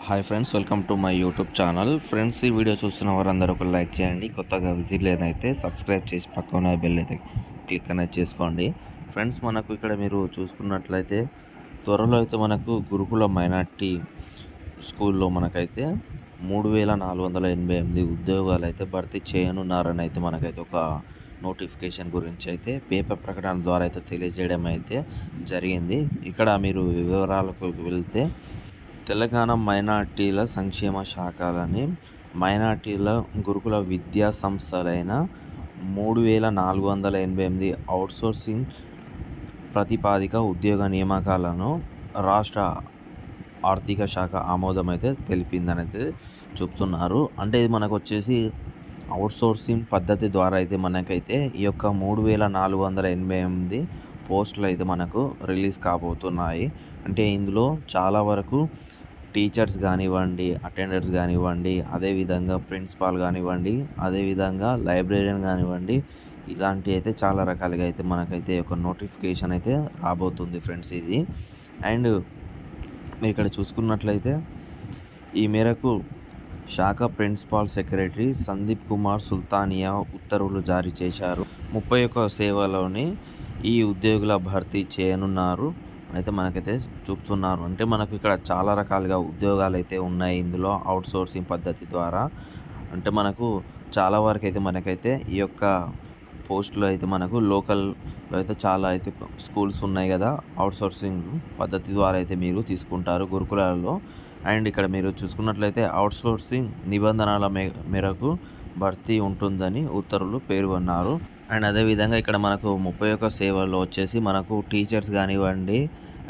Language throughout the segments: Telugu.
Hi friends, welcome to my YouTube channel. Friends, ఈ వీడియో చూస్తున్న వారందరూ ఒక లైక్ చేయండి. కొత్తగా విజిట్ లేదైతే సబ్స్క్రైబ్ చేసి పక్కన బెల్ అయితే క్లిక్ అనేది చేసుకోండి. ఫ్రెండ్స్, మనకు ఇక్కడ మీరు చూసుకున్నట్లయితే త్వరలో అయితే మనకు గురుకుల మైనార్టీ స్కూల్లో మనకైతే 3488 ఉద్యోగాలు అయితే భర్తీ చేయనున్నారని అయితే మనకైతే ఒక నోటిఫికేషన్ గురించి అయితే పేపర్ ప్రకటన ద్వారా అయితే తెలియజేయడం అయితే జరిగింది. ఇక్కడ మీరు వివరాలకు వెళ్తే తెలంగాణ మైనార్టీల సంక్షేమ శాఖలని మైనార్టీల గురుకుల విద్యా సంస్థలైన 3488 అవుట్సోర్సింగ్ ప్రతిపాదిక ఉద్యోగ నియామకాలను రాష్ట్ర ఆర్థిక శాఖ ఆమోదం అయితే తెలిపిందని అయితే చెప్తున్నారు. అంటే ఇది మనకు వచ్చేసి అవుట్సోర్సింగ్ పద్ధతి ద్వారా అయితే మనకైతే ఈ యొక్క 3488 పోస్టులు అయితే మనకు రిలీజ్ కాబోతున్నాయి. అంటే ఇందులో చాలా వరకు టీచర్స్ కానివ్వండి, అటెండర్స్ కానివ్వండి, అదేవిధంగా ప్రిన్సిపాల్ కానివ్వండి, అదేవిధంగా లైబ్రేరియన్ కానివ్వండి, ఇలాంటి అయితే చాలా రకాలుగా అయితే మనకైతే ఒక నోటిఫికేషన్ అయితే రాబోతుంది ఫ్రెండ్స్ ఇది. అండ్ మీరు ఇక్కడ చూసుకున్నట్లయితే ఈ మేరకు శాఖ ప్రిన్సిపాల్ సెక్రటరీ సందీప్ కుమార్ సుల్తానియా ఉత్తర్వులు జారీ చేశారు. 31 సేవలోని ఈ ఉద్యోగుల భర్తీ చేయనున్నారు అయితే మనకైతే చూపుతున్నారు. అంటే మనకు ఇక్కడ చాలా రకాలుగా ఉద్యోగాలు అయితే ఉన్నాయి ఇందులో అవుట్సోర్సింగ్ పద్ధతి ద్వారా. అంటే మనకు చాలా వరకు అయితే మనకైతే ఈ యొక్క పోస్టులు అయితే మనకు లోకల్లో అయితే చాలా అయితే స్కూల్స్ ఉన్నాయి కదా, అవుట్సోర్సింగ్ పద్ధతి ద్వారా అయితే మీరు తీసుకుంటారు గురుకులాల్లో. అండ్ ఇక్కడ మీరు చూసుకున్నట్లయితే అవుట్సోర్సింగ్ నిబంధనల మేరకు భర్తీ ఉంటుందని ఉత్తర్వులు పేర్కొన్నారు. అండ్ అదేవిధంగా ఇక్కడ మనకు 31 సేవల్లో వచ్చేసి మనకు టీచర్స్ కానివ్వండి,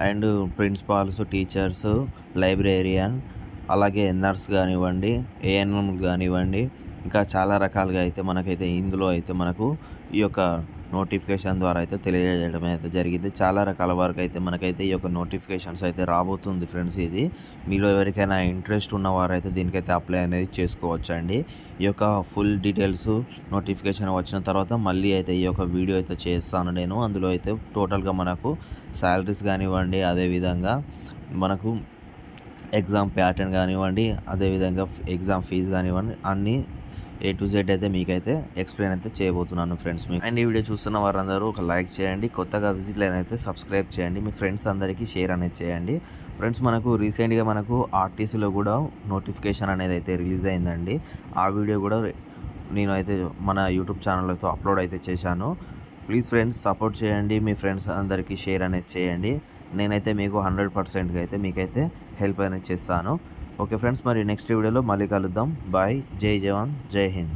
అండ్ ప్రిన్సిపాల్స్, టీచర్స్, లైబ్రేరియన్, అలాగే నర్స్ కానివ్వండి, ఏఎన్ఎం కానివ్వండి, ఇంకా చాలా రకాలుగా అయితే మనకైతే ఇందులో అయితే మనకు ఈ యొక్క నోటిఫికేషన్ ద్వారా అయితే తెలియజేయడం అయితే జరిగింది. చాలా రకాల వరకు అయితే మనకైతే ఈ యొక్క నోటిఫికేషన్స్ అయితే రాబోతుంది ఫ్రెండ్స్. ఇది మీలో ఎవరికైనా ఇంట్రెస్ట్ ఉన్నవారైతే దీనికైతే అప్లై అనేది చేసుకోవచ్చు అండి. ఈ యొక్క ఫుల్ డీటెయిల్స్ నోటిఫికేషన్ వచ్చిన తర్వాత మళ్ళీ అయితే ఈ యొక్క వీడియో అయితే చేస్తాను నేను. అందులో అయితే టోటల్గా మనకు శాలరీస్ కానివ్వండి, అదేవిధంగా మనకు ఎగ్జామ్ ప్యాటర్న్ కానివ్వండి, అదేవిధంగా ఎగ్జామ్ ఫీజు కానివ్వండి, అన్నీ A to Z అయితే మీకైతే ఎక్స్ప్లెయిన్ అయితే చేయబోతున్నాను ఫ్రెండ్స్. మీకు అండ్ ఈ వీడియో చూస్తున్న వారందరూ ఒక లైక్ చేయండి. కొత్తగా విజిట్ అయితే సబ్స్క్రైబ్ చేయండి. మీ ఫ్రెండ్స్ అందరికీ షేర్ అనేది చేయండి. ఫ్రెండ్స్, మనకు రీసెంట్గా మనకు ఆర్టీసీలో కూడా నోటిఫికేషన్ అనేది అయితే రిలీజ్ అయిందండి. ఆ వీడియో కూడా నేను అయితే మన యూట్యూబ్ ఛానల్తో అప్లోడ్ అయితే చేశాను. ప్లీజ్ ఫ్రెండ్స్, సపోర్ట్ చేయండి. మీ ఫ్రెండ్స్ అందరికీ షేర్ అనేది చేయండి. నేనైతే మీకు 100% అయితే మీకైతే హెల్ప్ అనేది చేస్తాను. ఓకే ఫ్రెండ్స్, మరి నెక్స్ట్ వీడియోలో మళ్ళీ కలుద్దాం. బాయ్. జై జవాన్, జై హింద్.